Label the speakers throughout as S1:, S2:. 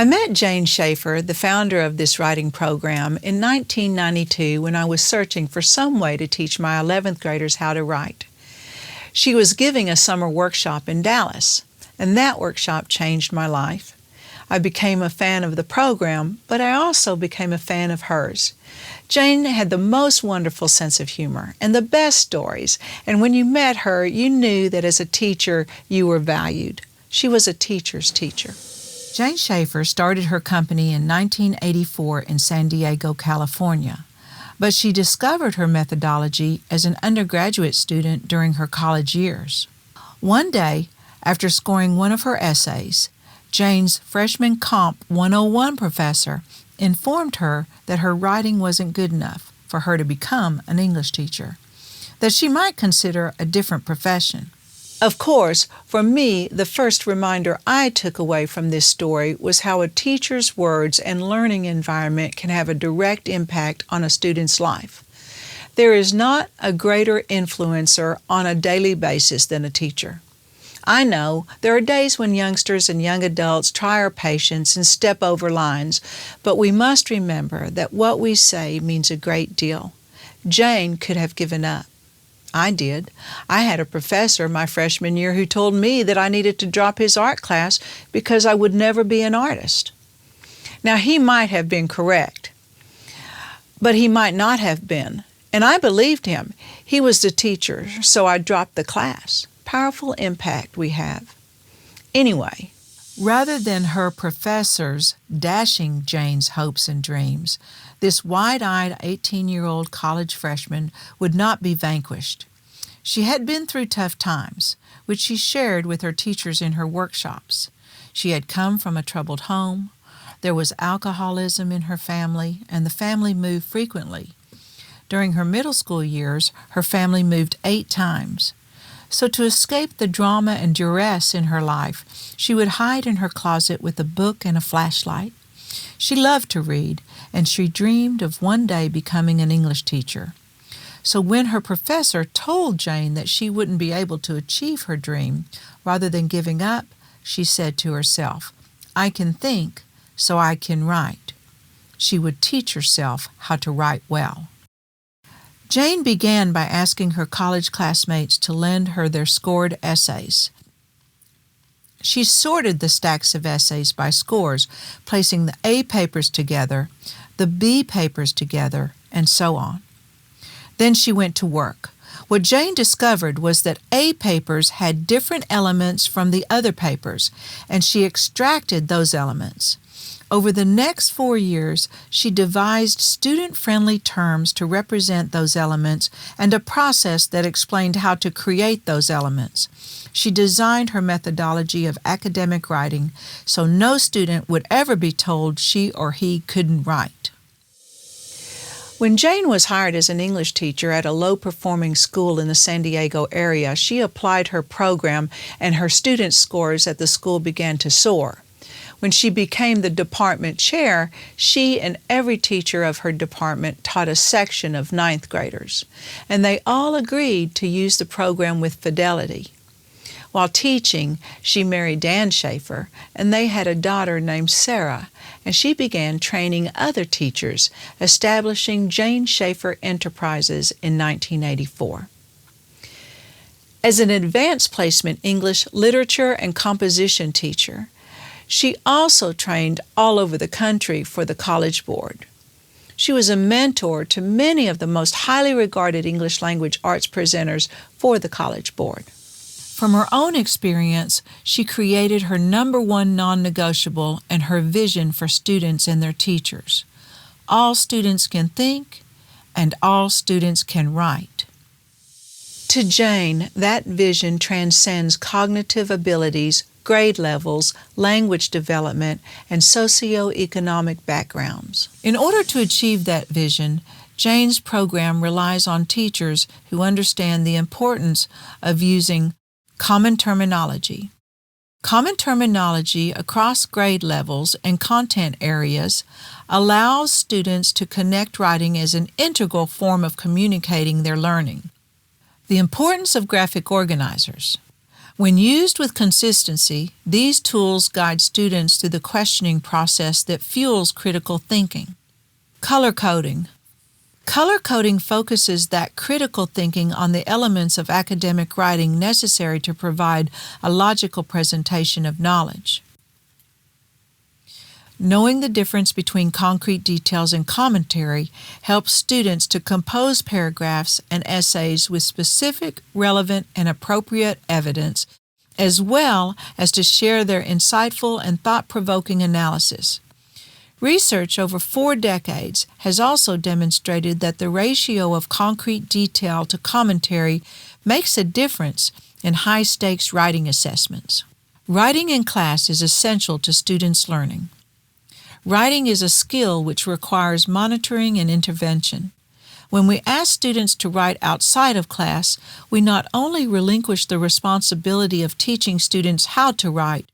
S1: I met Jane Schaffer, the founder of this writing program, in 1992 when I was searching for some way to teach my 11th graders how to write. She was giving a summer workshop in Dallas, and that workshop changed my life. I became a fan of the program, but I also became a fan of hers. Jane had the most wonderful sense of humor and the best stories, and when you met her, you knew that as a teacher, you were valued. She was a teacher's teacher. Jane Schaffer started her company in 1984 in San Diego, California, but she discovered her methodology as an undergraduate student during her college years. One day, after scoring one of her essays, Jane's freshman Comp 101 professor informed her that her writing wasn't good enough for her to become an English teacher, that she might consider a different profession. Of course, for me, the first reminder I took away from this story was how a teacher's words and learning environment can have a direct impact on a student's life. There is not a greater influencer on a daily basis than a teacher. I know there are days when youngsters and young adults try our patience and step over lines, but we must remember that what we say means a great deal. Jane could have given up. I did. I had a professor my freshman year who told me that I needed to drop his art class because I would never be an artist. Now, he might have been correct, but he might not have been, and I believed him. He was the teacher, so I dropped the class. Powerful impact we have. Anyway, rather than her professors dashing Jane's hopes and dreams, this wide-eyed 18-year-old college freshman would not be vanquished. She had been through tough times, which she shared with her teachers in her workshops. She had come from a troubled home. There was alcoholism in her family, and the family moved frequently. During her middle school years, her family moved 8 times. So to escape the drama and duress in her life, she would hide in her closet with a book and a flashlight. She loved to read, and she dreamed of one day becoming an English teacher. So when her professor told Jane that she wouldn't be able to achieve her dream, rather than giving up, she said to herself, "I can think, so I can write." She would teach herself how to write well. Jane began by asking her college classmates to lend her their scored essays. She sorted the stacks of essays by scores, placing the A papers together, the B papers together, and so on. Then she went to work. What Jane discovered was that A papers had different elements from the other papers, and she extracted those elements. Over the next 4 years, she devised student-friendly terms to represent those elements and a process that explained how to create those elements. She designed her methodology of academic writing so no student would ever be told she or he couldn't write. When Jane was hired as an English teacher at a low-performing school in the San Diego area, she applied her program and her student scores at the school began to soar. When she became the department chair, she and every teacher of her department taught a section of 9th graders, and they all agreed to use the program with fidelity. While teaching, she married Dan Schaffer, and they had a daughter named Sarah, and she began training other teachers, establishing Jane Schaffer Enterprises in 1984. As an advanced placement English literature and composition teacher, she also trained all over the country for the College Board. She was a mentor to many of the most highly regarded English language arts presenters for the College Board. From her own experience, she created her #1 non-negotiable and her vision for students and their teachers. All students can think, and all students can write. To Jane, that vision transcends cognitive abilities, grade levels, language development, and socioeconomic backgrounds. In order to achieve that vision, Jane's program relies on teachers who understand the importance of using common terminology. Common terminology across grade levels and content areas allows students to connect writing as an integral form of communicating their learning. The importance of graphic organizers. When used with consistency, these tools guide students through the questioning process that fuels critical thinking. Color coding. Color coding focuses that critical thinking on the elements of academic writing necessary to provide a logical presentation of knowledge. Knowing the difference between concrete details and commentary helps students to compose paragraphs and essays with specific, relevant, and appropriate evidence, as well as to share their insightful and thought-provoking analysis. Research over 4 decades has also demonstrated that the ratio of concrete detail to commentary makes a difference in high-stakes writing assessments. Writing in class is essential to students' learning. Writing is a skill which requires monitoring and intervention. When we ask students to write outside of class, we not only relinquish the responsibility of teaching students how to write,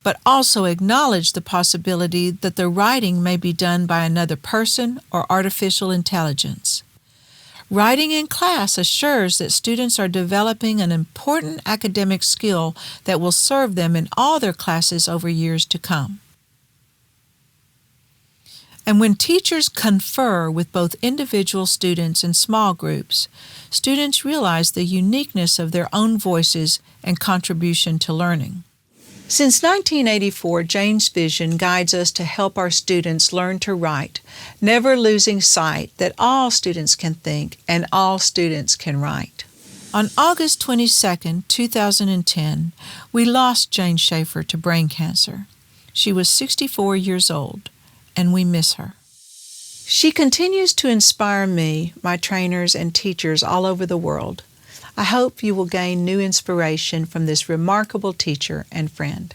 S1: but also acknowledge the possibility that the writing may be done by another person or artificial intelligence. Writing in class assures that students are developing an important academic skill that will serve them in all their classes over years to come. And when teachers confer with both individual students and small groups, students realize the uniqueness of their own voices and contribution to learning. Since 1984, Jane's vision guides us to help our students learn to write, never losing sight that all students can think and all students can write. On August 22, 2010, we lost Jane Schaffer to brain cancer. She was 64 years old, and we miss her. She continues to inspire me, my trainers, and teachers all over the world. I hope you will gain new inspiration from this remarkable teacher and friend.